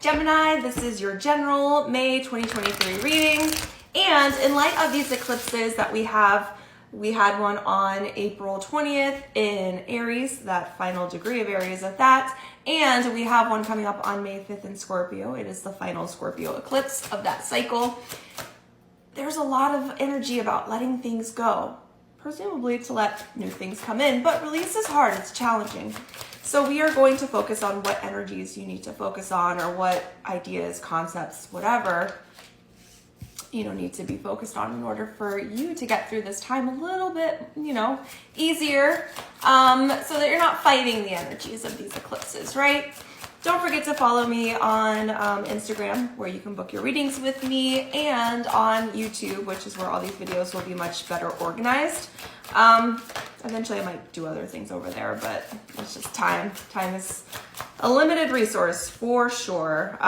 Gemini, this is your general May 2023 reading. And in light of these eclipses that we had one on April 20th in Aries, that final degree of Aries at that. And we have one coming up on May 5th in Scorpio. It is the final Scorpio eclipse of that cycle. There's a lot of energy about letting things go, presumably to let new things come in, but release is hard, it's challenging. So we are going to focus on what energies you need to focus on, or what ideas, concepts, whatever need to be focused on in order for you to get through this time a little bit, easier, so that you're not fighting the energies of these eclipses, right? Don't forget to follow me on Instagram, where you can book your readings with me, and on YouTube, which is where all these videos will be much better organized. Eventually I might do other things over there, but it's just time. Time is a limited resource for sure.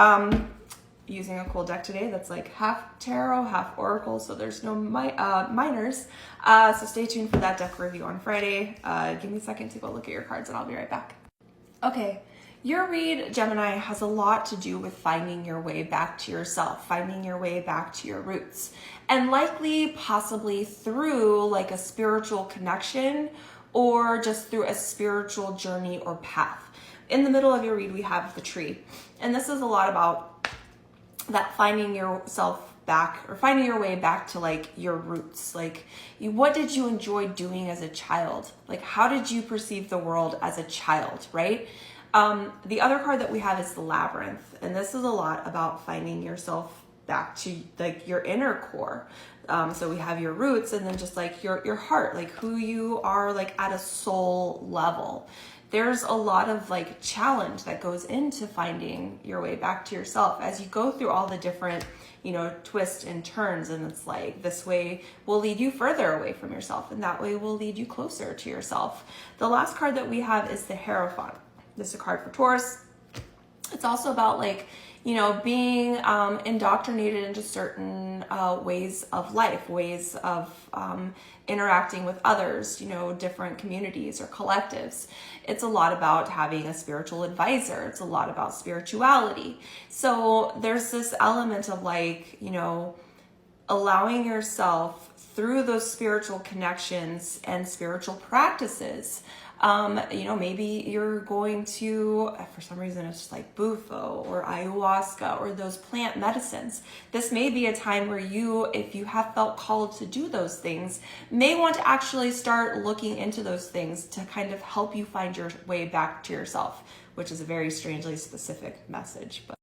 Using a cool deck today that's like half tarot, half oracle, so there's no minors. So stay tuned for that deck review on Friday. Give me a second to go look at your cards and I'll be right back. Okay, your read, Gemini, has a lot to do with finding your way back to yourself, finding your way back to your roots, and likely possibly through like a spiritual connection or just through a spiritual journey or path. In the middle of your read, we have the tree, and this is a lot about that finding yourself back, or finding your way back to like your roots. Like, what did you enjoy doing as a child? Like, how did you perceive the world as a child, right? The other card that we have is the Labyrinth, and this is a lot about finding yourself back to like your inner core. So we have your roots, and then just like your heart, like who you are, like at a soul level. There's a lot of like challenge that goes into finding your way back to yourself as you go through all the different, twists and turns. And it's like, this way will lead you further away from yourself, and that way will lead you closer to yourself. The last card that we have is the Hierophant. This is a card for Taurus. It's also about like, being indoctrinated into certain ways of life, ways of interacting with others, different communities or collectives. It's a lot about having a spiritual advisor. It's a lot about spirituality. So there's this element of like, allowing yourself through those spiritual connections and spiritual practices. Maybe you're going to, for some reason, it's just like bufo or ayahuasca or those plant medicines. This may be a time where you, if you have felt called to do those things, may want to actually start looking into those things to kind of help you find your way back to yourself, which is a very strangely specific message, but